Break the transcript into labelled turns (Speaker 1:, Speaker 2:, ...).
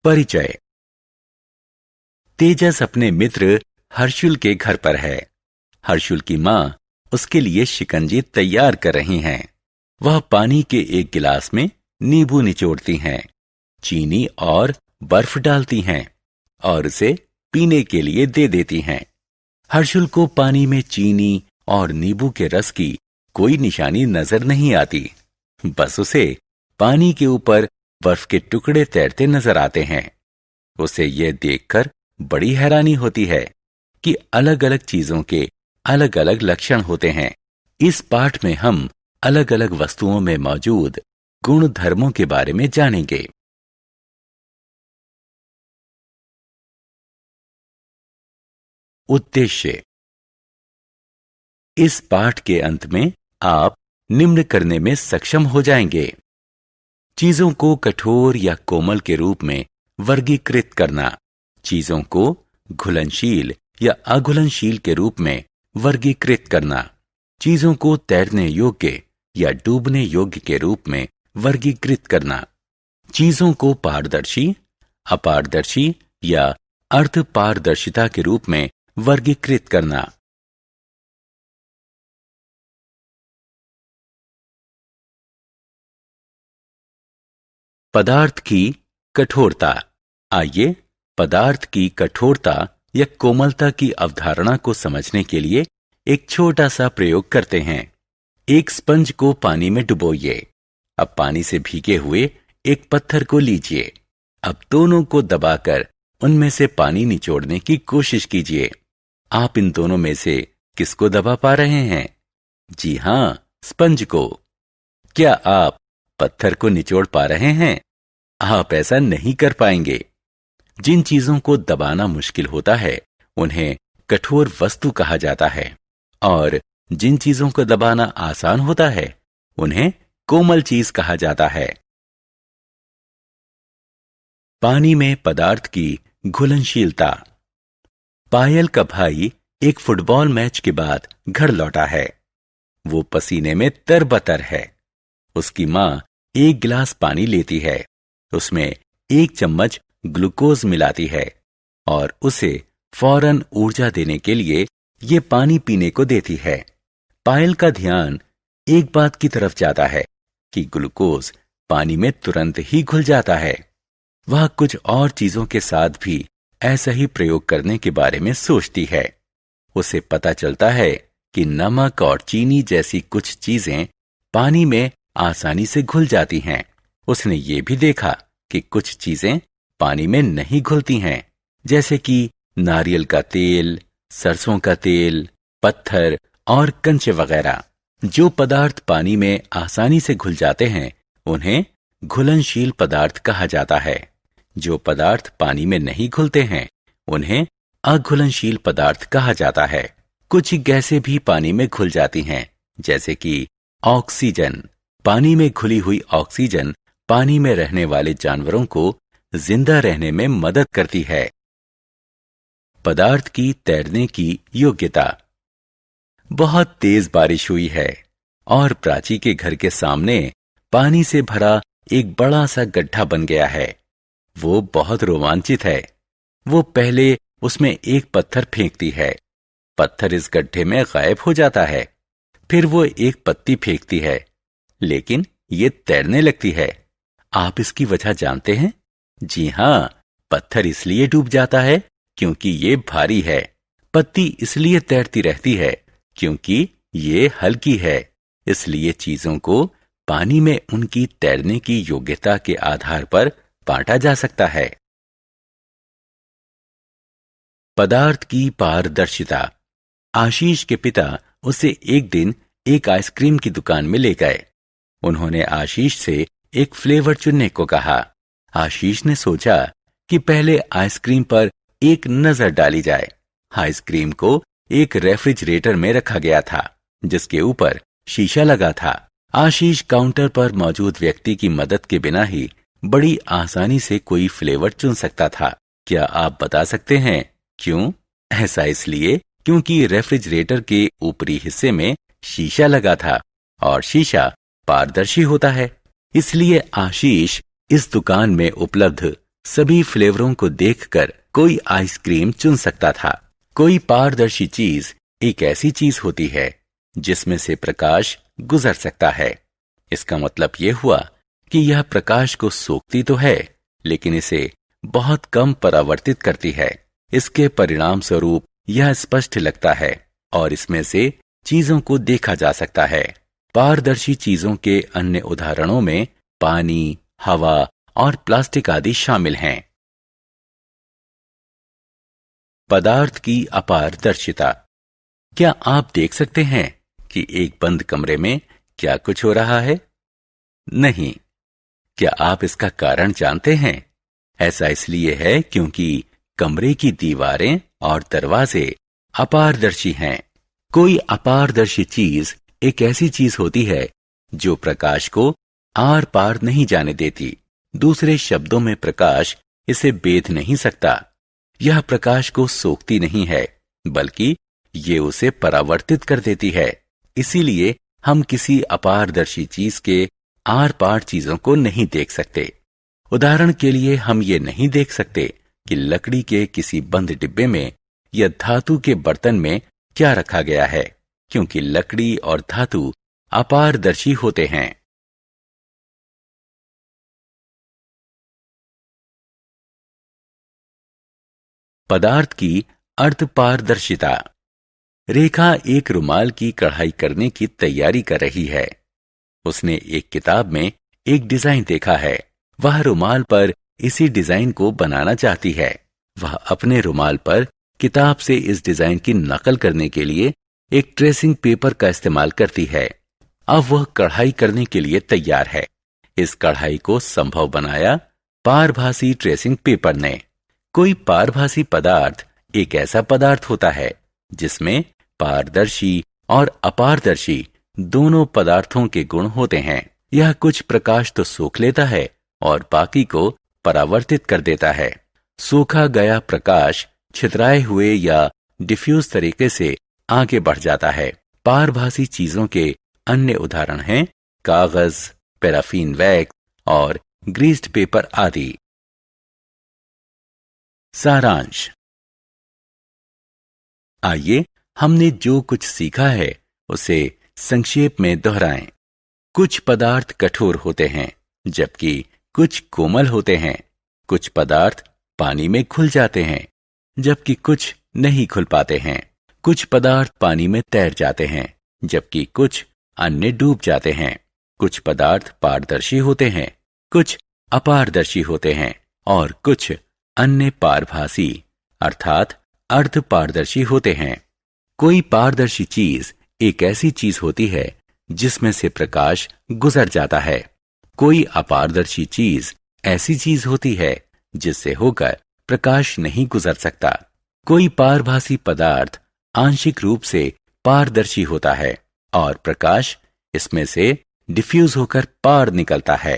Speaker 1: परिचय। तेजस अपने मित्र हर्षुल के घर पर है। हर्षुल की माँ उसके लिए शिकंजी तैयार कर रही हैं। वह पानी के एक गिलास में नींबू निचोड़ती हैं, चीनी और बर्फ डालती हैं और उसे पीने के लिए दे देती हैं। हर्षुल को पानी में चीनी और नींबू के रस की कोई निशानी नजर नहीं आती। बस उसे पानी के ऊपर बर्फ के टुकड़े तैरते नजर आते हैं। उसे यह देखकर बड़ी हैरानी होती है कि अलग अलग चीजों के अलग अलग लक्षण होते हैं। इस पाठ में हम अलग अलग वस्तुओं में मौजूद गुण धर्मों के बारे में जानेंगे। उद्देश्य। इस पाठ के अंत में आप निम्न करने में सक्षम हो जाएंगे। चीजों को कठोर या कोमल के रूप में वर्गीकृत करना, चीजों को घुलनशील या अघुलनशील के रूप में वर्गीकृत करना, चीजों को तैरने योग्य या डूबने योग्य के रूप में वर्गीकृत करना, चीजों को पारदर्शी, अपारदर्शी या अर्धपारदर्शिता के रूप में वर्गीकृत करना। पदार्थ की कठोरता। आइए पदार्थ की कठोरता या कोमलता की अवधारणा को समझने के लिए एक छोटा सा प्रयोग करते हैं। एक स्पंज को पानी में डुबोइए। अब पानी से भीगे हुए एक पत्थर को लीजिए। अब दोनों को दबाकर उनमें से पानी निचोड़ने की कोशिश कीजिए। आप इन दोनों में से किसको दबा पा रहे हैं? जी हां, स्पंज को। क्या आप पत्थर को निचोड़ पा रहे हैं? आप ऐसा नहीं कर पाएंगे। जिन चीजों को दबाना मुश्किल होता है उन्हें कठोर वस्तु कहा जाता है और जिन चीजों को दबाना आसान होता है उन्हें कोमल चीज कहा जाता है। पानी में पदार्थ की घुलनशीलता। पायल का भाई एक फुटबॉल मैच के बाद घर लौटा है। वो पसीने में तरबतर है। उसकी मां एक गिलास पानी लेती है, उसमें एक चम्मच ग्लूकोज मिलाती है और उसे फौरन ऊर्जा देने के लिए ये पानी पीने को देती है। पायल का ध्यान एक बात की तरफ जाता है कि ग्लूकोज पानी में तुरंत ही घुल जाता है। वह कुछ और चीजों के साथ भी ऐसा ही प्रयोग करने के बारे में सोचती है। उसे पता चलता है कि नमक और चीनी जैसी कुछ चीजें पानी में आसानी से घुल जाती हैं। उसने ये भी देखा कि कुछ चीजें पानी में नहीं घुलती हैं, जैसे कि नारियल का तेल, सरसों का तेल, पत्थर और कंचे वगैरह। जो पदार्थ पानी में आसानी से घुल जाते हैं उन्हें घुलनशील पदार्थ कहा जाता है। जो पदार्थ पानी में नहीं घुलते हैं उन्हें अघुलनशील पदार्थ कहा जाता है। कुछ गैसें भी पानी में घुल जाती हैं, जैसे कि ऑक्सीजन। पानी में घुली हुई ऑक्सीजन पानी में रहने वाले जानवरों को जिंदा रहने में मदद करती है। पदार्थ की तैरने की योग्यता। बहुत तेज बारिश हुई है और प्राची के घर के सामने पानी से भरा एक बड़ा सा गड्ढा बन गया है। वो बहुत रोमांचित है। वो पहले उसमें एक पत्थर फेंकती है। पत्थर इस गड्ढे में गायब हो जाता है। फिर वो एक पत्ती फेंकती है, लेकिन ये तैरने लगती है। आप इसकी वजह जानते हैं? जी हां, पत्थर इसलिए डूब जाता है क्योंकि ये भारी है। पत्ती इसलिए तैरती रहती है क्योंकि ये हल्की है। इसलिए चीजों को पानी में उनकी तैरने की योग्यता के आधार पर बांटा जा सकता है। पदार्थ की पारदर्शिता। आशीष के पिता उसे एक दिन एक आइसक्रीम की दुकान में ले गए। उन्होंने आशीष से एक फ्लेवर चुनने को कहा। आशीष ने सोचा कि पहले आइसक्रीम पर एक नजर डाली जाए। आइसक्रीम को एक रेफ्रिजरेटर में रखा गया था, जिसके ऊपर शीशा लगा था। आशीष काउंटर पर मौजूद व्यक्ति की मदद के बिना ही बड़ी आसानी से कोई फ्लेवर चुन सकता था। क्या आप बता सकते हैं क्यों? ऐसा इसलिए क्योंकि रेफ्रिजरेटर के ऊपरी हिस्से में शीशा लगा था और शीशा पारदर्शी होता है। इसलिए आशीष इस दुकान में उपलब्ध सभी फ्लेवरों को देखकर कोई आइसक्रीम चुन सकता था। कोई पारदर्शी चीज एक ऐसी चीज होती है जिसमें से प्रकाश गुजर सकता है। इसका मतलब यह हुआ कि यह प्रकाश को सोखती तो है, लेकिन इसे बहुत कम परावर्तित करती है। इसके परिणाम स्वरूप यह स्पष्ट लगता है और इसमें से चीजों को देखा जा सकता है। पारदर्शी चीजों के अन्य उदाहरणों में पानी, हवा और प्लास्टिक आदि शामिल हैं। पदार्थ की अपारदर्शिता। क्या आप देख सकते हैं कि एक बंद कमरे में क्या कुछ हो रहा है? नहीं। क्या आप इसका कारण जानते हैं? ऐसा इसलिए है क्योंकि कमरे की दीवारें और दरवाजे अपारदर्शी हैं। कोई अपारदर्शी चीज एक ऐसी चीज होती है जो प्रकाश को आर पार नहीं जाने देती। दूसरे शब्दों में प्रकाश इसे बेध नहीं सकता। यह प्रकाश को सोखती नहीं है, बल्कि ये उसे परावर्तित कर देती है। इसीलिए हम किसी अपारदर्शी चीज के आर पार चीजों को नहीं देख सकते। उदाहरण के लिए हम ये नहीं देख सकते कि लकड़ी के किसी बंद डिब्बे में या धातु के बर्तन में क्या रखा गया है, क्योंकि लकड़ी और धातु अपारदर्शी होते हैं। पदार्थ की अर्धपारदर्शिता। रेखा एक रुमाल की कढ़ाई करने की तैयारी कर रही है। उसने एक किताब में एक डिजाइन देखा है। वह रुमाल पर इसी डिजाइन को बनाना चाहती है। वह अपने रुमाल पर किताब से इस डिजाइन की नकल करने के लिए एक ट्रेसिंग पेपर का इस्तेमाल करती है। अब वह कढ़ाई करने के लिए तैयार है। इस कढ़ाई को संभव बनाया पारभासी ट्रेसिंग पेपर ने। कोई पारभासी पदार्थ एक ऐसा पदार्थ होता है जिसमें पारदर्शी और अपारदर्शी दोनों पदार्थों के गुण होते हैं। यह कुछ प्रकाश तो सोख लेता है और बाकी को परावर्तित कर देता है। सोखा गया प्रकाश छितराए हुए या डिफ्यूज तरीके से आगे बढ़ जाता है। पारभासी चीजों के अन्य उदाहरण हैं कागज, पैराफिन वैक्स और ग्रीस्ड पेपर आदि। सारांश। आइए हमने जो कुछ सीखा है उसे संक्षेप में दोहराएं। कुछ पदार्थ कठोर होते हैं, जबकि कुछ कोमल होते हैं। कुछ पदार्थ पानी में घुल जाते हैं, जबकि कुछ नहीं घुल पाते हैं। कुछ पदार्थ पानी में तैर जाते हैं, जबकि कुछ अन्य डूब जाते हैं। कुछ पदार्थ पारदर्शी होते हैं, कुछ अपारदर्शी होते हैं और कुछ अन्य पारभासी अर्थात अर्धपारदर्शी होते हैं। कोई पारदर्शी चीज एक ऐसी चीज होती है जिसमें से प्रकाश गुजर जाता है। कोई अपारदर्शी चीज ऐसी चीज होती है जिससे होकर प्रकाश नहीं गुजर सकता। कोई पारभासी पदार्थ आंशिक रूप से पारदर्शी होता है और प्रकाश इसमें से डिफ्यूज होकर पार निकलता है।